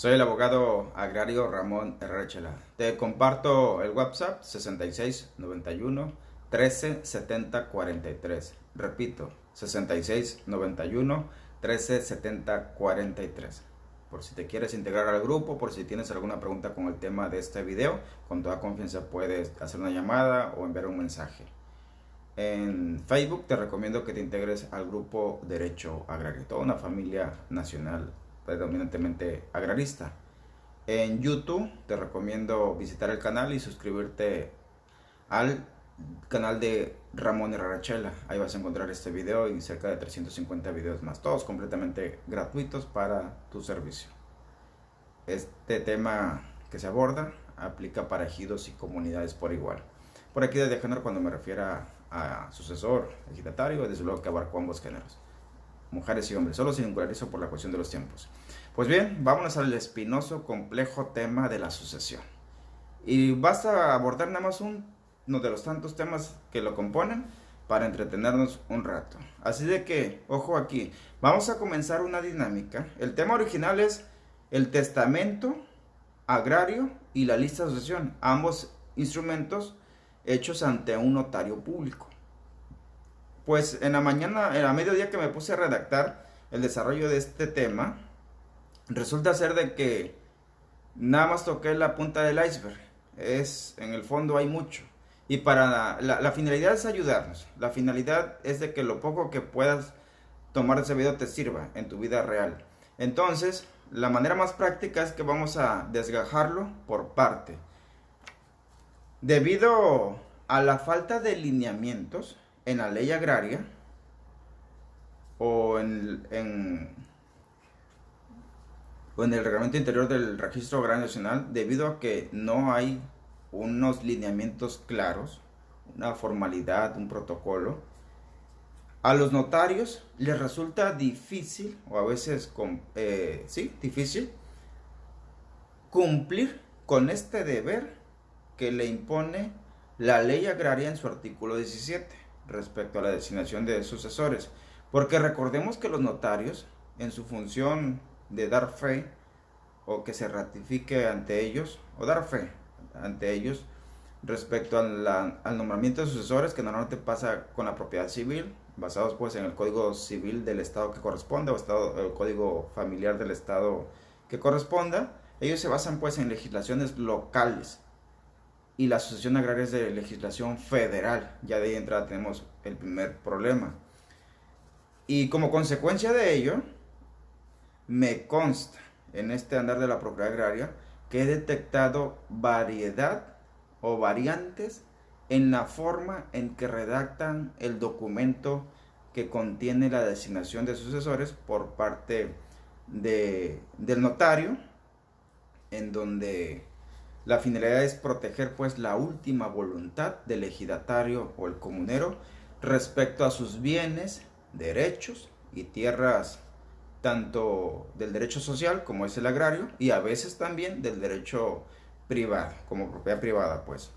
Soy el abogado agrario Ramón Herrera. Te comparto el WhatsApp 6691 13 70 43. Repito, 6691 13 70 43. Por si te quieres integrar al grupo, por si tienes alguna pregunta con el tema de este video, con toda confianza puedes hacer una llamada o enviar un mensaje. En Facebook te recomiendo que te integres al grupo Derecho Agrario, toda una familia nacional predominantemente agrarista. En YouTube te recomiendo visitar el canal y suscribirte al canal de Ramón Herrera. Ahí vas a encontrar este video y cerca de 350 videos más, todos completamente gratuitos para tu servicio. Este tema que se aborda aplica para ejidos y comunidades por igual. Por aquí de género, cuando me refiera a sucesor, ejidatario, desde luego que abarco ambos géneros, mujeres y hombres, solo singularizo por la cuestión de los tiempos. Pues bien, vámonos al espinoso, complejo tema de la sucesión. Y basta abordar nada más uno de los tantos temas que lo componen para entretenernos un rato. Así de que, ojo aquí, vamos a comenzar una dinámica. El tema original es el testamento agrario y la lista de sucesión, ambos instrumentos hechos ante un notario público. Pues en la mañana, a mediodía que me puse a redactar el desarrollo de este tema, resulta ser de que nada más toqué la punta del iceberg. En el fondo hay mucho. Y para la finalidad es ayudarnos. La finalidad es de que lo poco que puedas tomar de ese video te sirva en tu vida real. Entonces, la manera más práctica es que vamos a desgajarlo por parte. Debido a la falta de lineamientos en la ley agraria o en el reglamento interior del Registro Agrario Nacional, debido a que no hay unos lineamientos claros, una formalidad, un protocolo, a los notarios les resulta difícil, o a veces difícil, cumplir con este deber que le impone la ley agraria en su artículo 17 respecto a la designación de sucesores. Porque recordemos que los notarios, en su función de dar fe o que se ratifique ante ellos, o dar fe ante ellos respecto al nombramiento de sucesores, que normalmente pasa con la propiedad civil, basados pues en el código civil del estado que corresponde o el código familiar del estado que corresponda. Ellos se basan pues en legislaciones locales y la sucesión agraria es de legislación federal. Ya de ahí entrada tenemos el primer problema. Y como consecuencia de ello, me consta en este andar de la Procuraduría Agraria que he detectado variedad o variantes en la forma en que redactan el documento que contiene la designación de sucesores por parte del notario, en donde la finalidad es proteger pues la última voluntad del ejidatario o el comunero respecto a sus bienes, derechos y tierras, tanto del derecho social como es el agrario y a veces también del derecho privado como propiedad privada, pues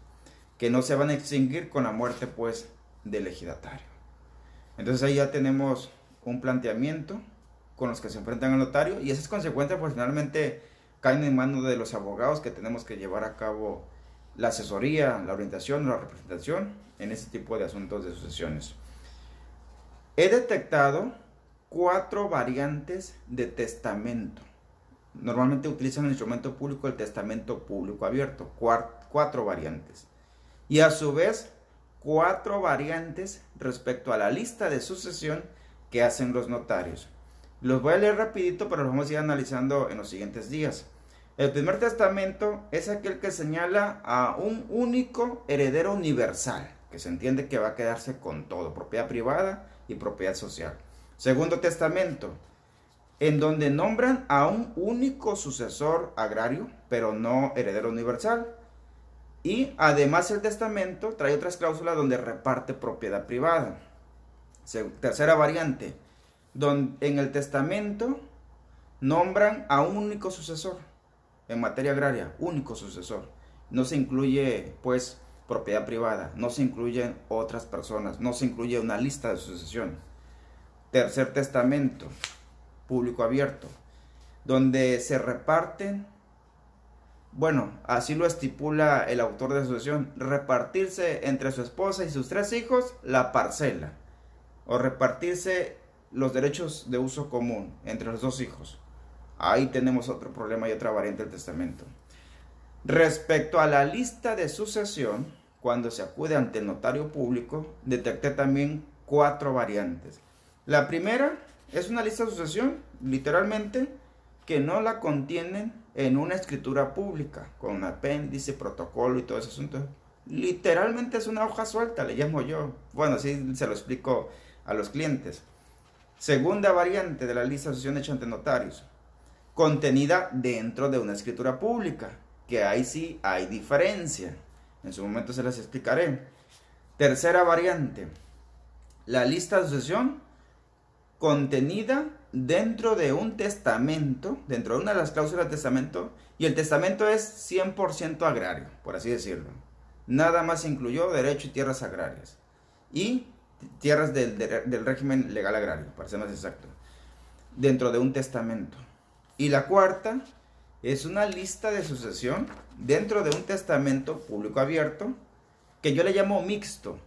que no se van a extinguir con la muerte pues del ejidatario. Entonces ahí ya tenemos un planteamiento con los que se enfrentan al notario y esas consecuencias pues finalmente caen en manos de los abogados, que tenemos que llevar a cabo la asesoría, la orientación, la representación en este tipo de asuntos de sucesiones. He detectado 4 variantes de testamento. Normalmente utilizan el instrumento público el testamento público abierto, 4 variantes. Y a su vez 4 variantes respecto a la lista de sucesión que hacen los notarios. Los voy a leer rapidito, pero los vamos a ir analizando en los siguientes días. El primer testamento es aquel que señala a un único heredero universal, que se entiende que va a quedarse con todo, propiedad privada y propiedad social. Segundo testamento, en donde nombran a un único sucesor agrario, pero no heredero universal. Y además el testamento trae otras cláusulas donde reparte propiedad privada. Tercera variante, donde en el testamento nombran a un único sucesor en materia agraria, único sucesor. No se incluye pues propiedad privada, no se incluyen otras personas, no se incluye una lista de sucesión. Tercer testamento, público abierto, donde se reparten, bueno, así lo estipula el autor de la sucesión, repartirse entre su esposa y sus 3 hijos la parcela, o repartirse los derechos de uso común entre los 2 hijos. Ahí tenemos otro problema y otra variante del testamento. Respecto a la lista de sucesión, cuando se acude ante el notario público, detecté también 4 variantes. La primera es una lista de sucesión, literalmente, que no la contienen en una escritura pública, con apéndice, protocolo y todo ese asunto. Literalmente es una hoja suelta, le llamo yo. Bueno, así se lo explico a los clientes. Segunda variante de la lista de sucesión hecha ante notarios, contenida dentro de una escritura pública, que ahí sí hay diferencia. En su momento se las explicaré. Tercera variante, la lista de sucesión contenida dentro de un testamento, dentro de una de las cláusulas del testamento, y el testamento es 100% agrario, por así decirlo. Nada más incluyó derecho y tierras agrarias y tierras del régimen legal agrario, para ser más exacto, dentro de un testamento. Y la cuarta es una lista de sucesión dentro de un testamento público abierto, que yo le llamo mixto,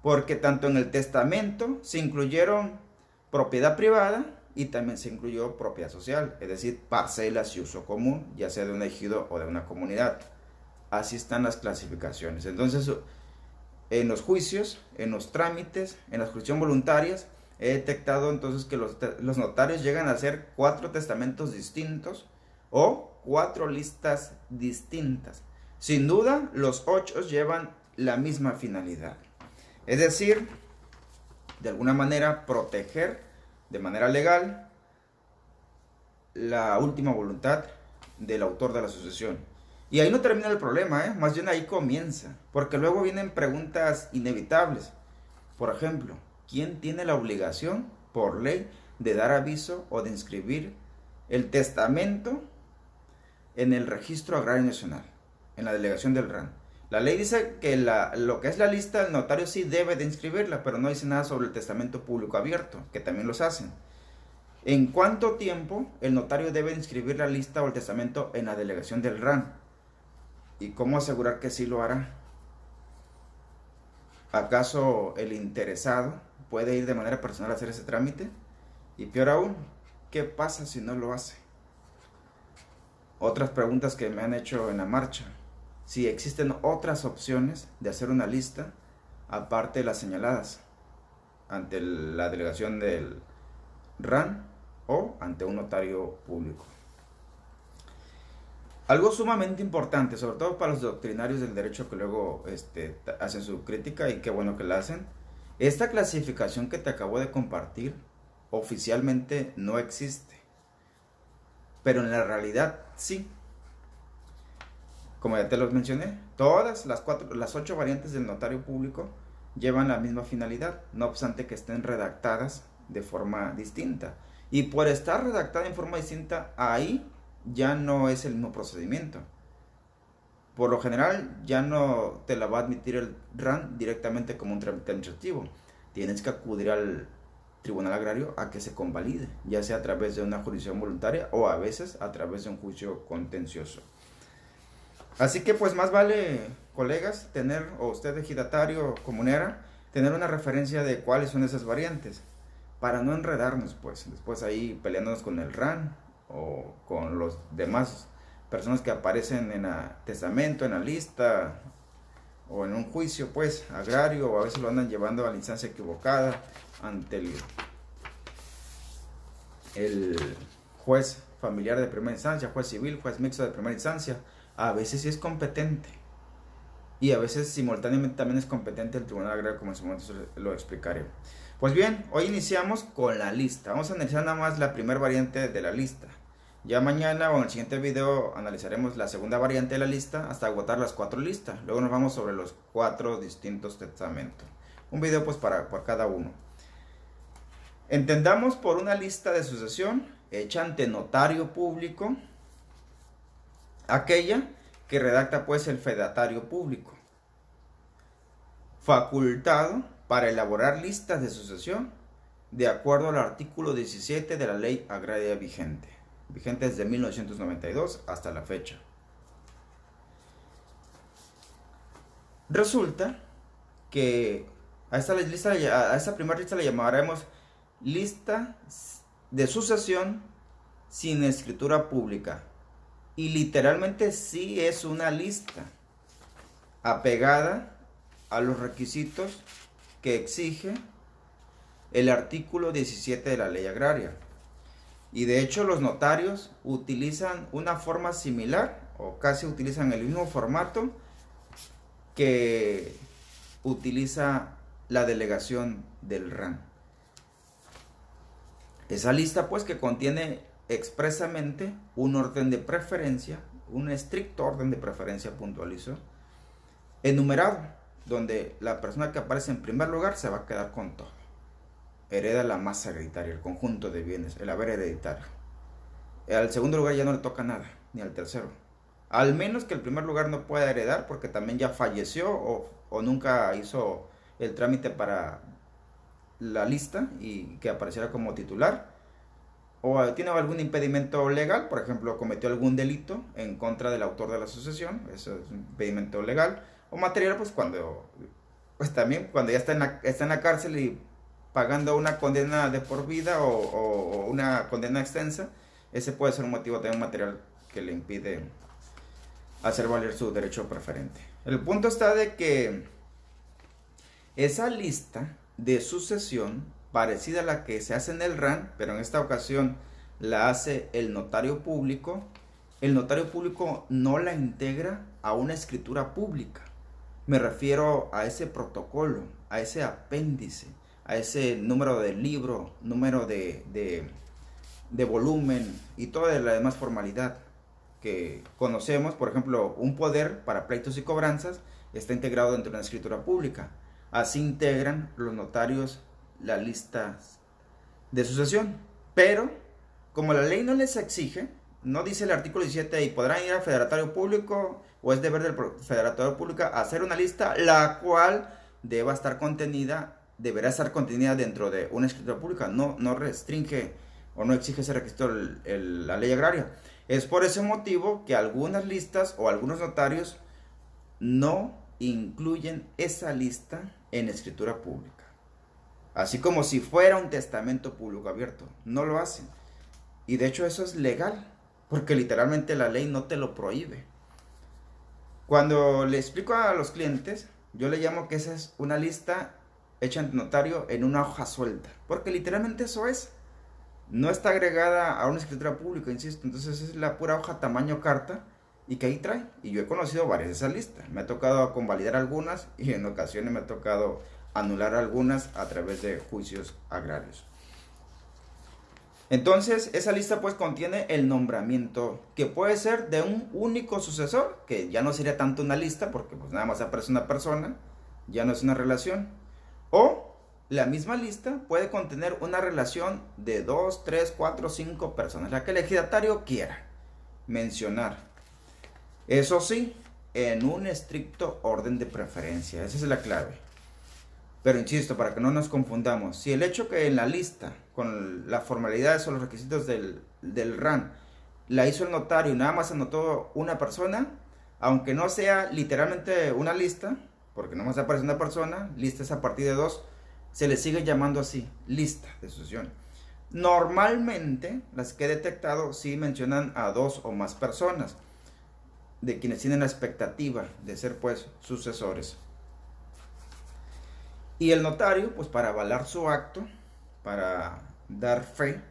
porque tanto en el testamento se incluyeron propiedad privada y también se incluyó propiedad social, es decir, parcelas y uso común, ya sea de un ejido o de una comunidad. Así están las clasificaciones. Entonces, en los juicios, en los trámites, en las jurisdicciones voluntarias, he detectado entonces que los notarios llegan a hacer 4 testamentos distintos o 4 listas distintas. Sin duda, los 8 llevan la misma finalidad. Es decir, de alguna manera proteger de manera legal la última voluntad del autor de la sucesión. Y ahí no termina el problema, más bien ahí comienza, porque luego vienen preguntas inevitables. Por ejemplo, ¿quién tiene la obligación por ley de dar aviso o de inscribir el testamento en el Registro Agrario Nacional, en la delegación del RAN? La ley dice que lo que es la lista, el notario sí debe de inscribirla, pero no dice nada sobre el testamento público abierto, que también los hacen. ¿En cuánto tiempo el notario debe inscribir la lista o el testamento en la delegación del RAN? ¿Y cómo asegurar que sí lo hará? ¿Acaso el interesado puede ir de manera personal a hacer ese trámite? Y peor aún, ¿qué pasa si no lo hace? Otras preguntas que me han hecho en la marcha. Si existen otras opciones de hacer una lista, aparte de las señaladas, ante la delegación del RAN o ante un notario público. Algo sumamente importante, sobre todo para los doctrinarios del derecho que luego hacen su crítica, y qué bueno que la hacen. Esta clasificación que te acabo de compartir oficialmente no existe, pero en la realidad sí. Como ya te los mencioné, todas las 8 variantes del notario público llevan la misma finalidad, no obstante que estén redactadas de forma distinta. Y por estar redactada en forma distinta, ahí ya no es el mismo procedimiento. Por lo general, ya no te la va a admitir el RAN directamente como un trámite administrativo. Tienes que acudir al Tribunal Agrario a que se convalide, ya sea a través de una jurisdicción voluntaria o a veces a través de un juicio contencioso. Así que pues más vale, colegas, tener, o usted ejidatario o comunera, tener una referencia de cuáles son esas variantes, para no enredarnos pues, después ahí peleándonos con el RAN o con los demás personas que aparecen en el testamento, en la lista o en un juicio pues agrario, o a veces lo andan llevando a la instancia equivocada ante el juez familiar de primera instancia, juez civil, juez mixto de primera instancia. A veces sí es competente y a veces simultáneamente también es competente el Tribunal Agrario, como en su momento lo explicaré. Pues bien, hoy iniciamos con la lista. Vamos a analizar nada más la primera variante de la lista. Ya mañana o en el siguiente video analizaremos la segunda variante de la lista hasta agotar las 4 listas. Luego nos vamos sobre los 4 distintos testamentos. Un video pues por cada uno. Entendamos por una lista de sucesión hecha ante notario público aquella que redacta pues el fedatario público, facultado para elaborar listas de sucesión de acuerdo al artículo 17 de la ley agraria vigente. vigente desde 1992 hasta la fecha. Resulta que a esta primera lista le llamaremos lista de sucesión sin escritura pública. Y literalmente sí es una lista apegada a los requisitos que exige el artículo 17 de la ley agraria. Y de hecho los notarios utilizan una forma similar o casi utilizan el mismo formato que utiliza la delegación del RAN. Esa lista pues que contiene expresamente un orden de preferencia, un estricto orden de preferencia, puntualizo, enumerado, donde la persona que aparece en primer lugar se va a quedar con todo. Hereda la masa hereditaria, el conjunto de bienes, el haber hereditario. Al segundo lugar ya no le toca nada, ni al tercero. Al menos que el primer lugar no pueda heredar porque también ya falleció o nunca hizo el trámite para la lista y que apareciera como titular. O tiene algún impedimento legal, por ejemplo, cometió algún delito en contra del autor de la sucesión, eso es un impedimento legal. O material, pues también cuando ya está en la cárcel y pagando una condena de por vida o una condena extensa, ese puede ser un motivo también material que le impide hacer valer su derecho preferente. El punto está de que esa lista de sucesión, parecida a la que se hace en el RAN, pero en esta ocasión la hace el notario público no la integra a una escritura pública. Me refiero a ese protocolo, a ese apéndice, a ese número de libro, número de volumen y toda la demás formalidad que conocemos. Por ejemplo, un poder para pleitos y cobranzas está integrado dentro de una escritura pública. Así integran los notarios la lista de sucesión. Pero, como la ley no les exige, no dice el artículo 17 y podrán ir al federatario público o es deber del federatario público hacer una lista la cual deberá estar contenida dentro de una escritura pública. No restringe o no exige ese requisito la ley agraria. Es por ese motivo que algunas listas o algunos notarios no incluyen esa lista en escritura pública. Así como si fuera un testamento público abierto. No lo hacen. Y de hecho eso es legal, porque literalmente la ley no te lo prohíbe. Cuando le explico a los clientes, yo le llamo que esa es una lista hecha ante notario en una hoja suelta, porque literalmente eso es. No está agregada a una escritura pública, insisto. Entonces es la pura hoja tamaño carta y que ahí trae. Y yo he conocido varias de esas listas. Me ha tocado convalidar algunas y en ocasiones me ha tocado anular algunas a través de juicios agrarios. Entonces esa lista pues contiene el nombramiento que puede ser de un único sucesor, que ya no sería tanto una lista porque pues nada más aparece una persona, ya no es una relación. O la misma lista puede contener una relación de 2, 3, 4, 5 personas, la que el ejidatario quiera mencionar. Eso sí, en un estricto orden de preferencia, esa es la clave. Pero insisto, para que no nos confundamos, si el hecho que en la lista, con las formalidades o los requisitos del RAN, la hizo el notario y nada más anotó una persona, aunque no sea literalmente una lista, porque nada más aparece una persona, lista es a partir de 2, se le sigue llamando así, lista de sucesión. Normalmente, las que he detectado sí mencionan a 2 o más personas, de quienes tienen la expectativa de ser pues sucesores. Y el notario, pues para avalar su acto, para dar fe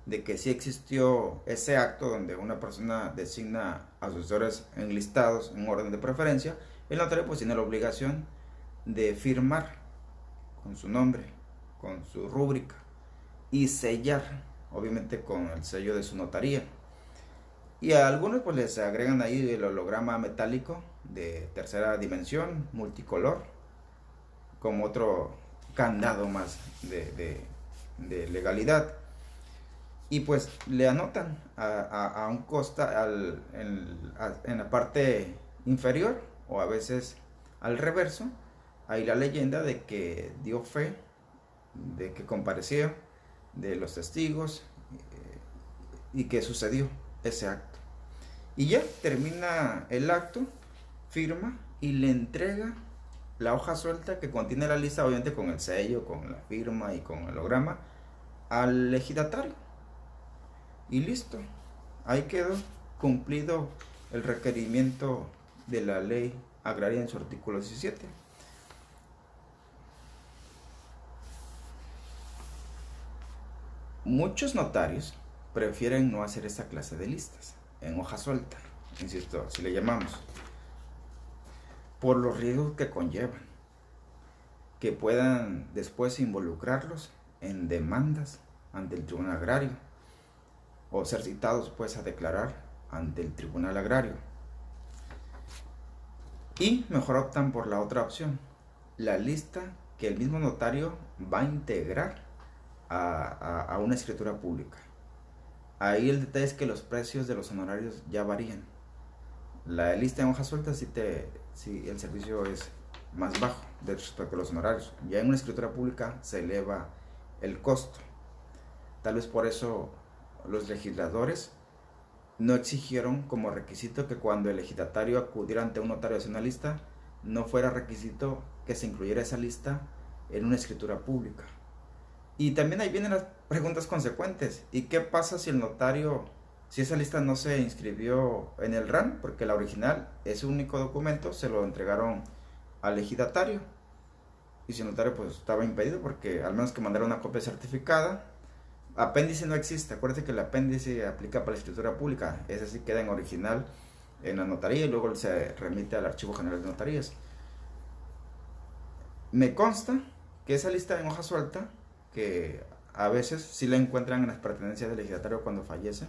de que sí existió ese acto donde una persona designa a sucesores enlistados en orden de preferencia, el notario pues tiene la obligación de firmar con su nombre, con su rúbrica y sellar, obviamente con el sello de su notaría. Y a algunos pues les agregan ahí el holograma metálico de tercera dimensión, multicolor, como otro candado más de legalidad. Y pues le anotan a un costa en la parte inferior o a veces al reverso, ahí la leyenda de que dio fe, de que compareció, de los testigos, y que sucedió ese acto. Y ya termina el acto, firma y le entrega la hoja suelta que contiene la lista, obviamente con el sello, con la firma y con el holograma, al ejidatario. Y listo, ahí quedó cumplido el requerimiento de la ley agraria en su artículo 17. Muchos notarios prefieren no hacer esta clase de listas en hoja suelta, insisto, así le llamamos, por los riesgos que conllevan, que puedan después involucrarlos en demandas ante el Tribunal Agrario o ser citados pues a declarar ante el Tribunal Agrario. Y mejor optan por la otra opción, la lista que el mismo notario va a integrar a una escritura pública. Ahí el detalle es que los precios de los honorarios ya varían. La lista en hoja suelta sí el servicio es más bajo respecto a los honorarios. Ya en una escritura pública se eleva el costo. Tal vez por eso los legisladores no exigieron como requisito que cuando el ejidatario acudiera ante un notario a hacer una lista, no fuera requisito que se incluyera esa lista en una escritura pública. Y también ahí vienen las preguntas consecuentes. ¿Y qué pasa si el notario, si esa lista no se inscribió en el RAN? Porque la original, ese único documento, se lo entregaron al ejidatario. Y si el notario pues estaba impedido, porque al menos que mandara una copia certificada. Apéndice no existe. Acuérdate que el apéndice aplica para la escritura pública. Ese sí queda en original en la notaría y luego se remite al Archivo General de Notarías. Me consta que esa lista en hoja suelta, que a veces sí la encuentran en las pertenencias del ejidatario cuando fallece,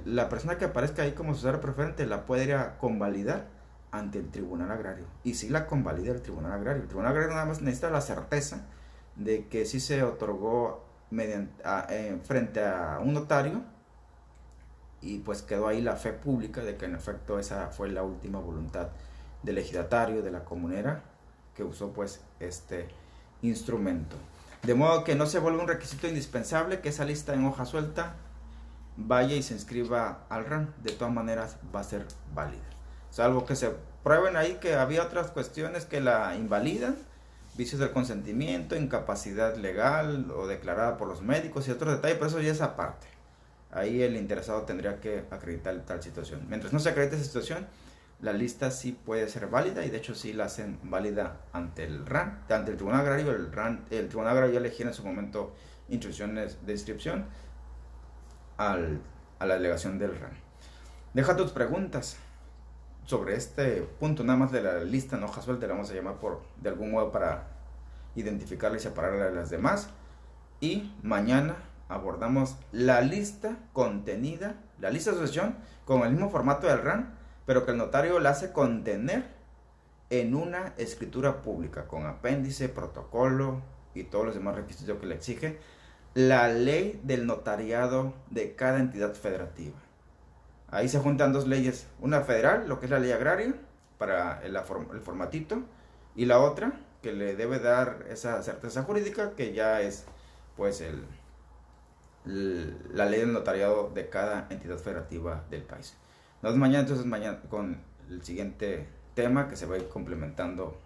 la persona que aparezca ahí como sucesor preferente la puede ir a convalidar ante el Tribunal Agrario. Y si la convalida el Tribunal Agrario. El Tribunal Agrario nada más necesita la certeza de que sí se otorgó frente a un notario, y pues quedó ahí la fe pública de que en efecto esa fue la última voluntad del ejidatario, de la comunera, que usó pues este instrumento. De modo que no se vuelve un requisito indispensable que esa lista en hoja suelta vaya y se inscriba al RAN. De todas maneras va a ser válida, salvo que se prueben ahí que había otras cuestiones que la invalidan, vicios del consentimiento, incapacidad legal o declarada por los médicos y otros detalles, pero eso ya es aparte. Ahí el interesado tendría que acreditar tal situación. Mientras no se acredite esa situación, la lista sí puede ser válida, y de hecho sí la hacen válida ante el RAN, ante el Tribunal Agrario. El Tribunal Agrario ya elegía en su momento instrucciones de inscripción a la delegación del RAN. Deja tus preguntas sobre este punto nada más de la lista en hoja suelta, la vamos a llamar de algún modo para identificarla y separarla de las demás. Y mañana abordamos la lista contenida, la lista de asociación con el mismo formato del RAN, pero que el notario la hace contener en una escritura pública, con apéndice, protocolo y todos los demás requisitos que le exige la ley del notariado de cada entidad federativa. Ahí se juntan dos leyes, una federal, lo que es la ley agraria, para el formatito, y la otra, que le debe dar esa certeza jurídica, que ya es pues la ley del notariado de cada entidad federativa del país. Nos vemos mañana con el siguiente tema que se va a ir complementando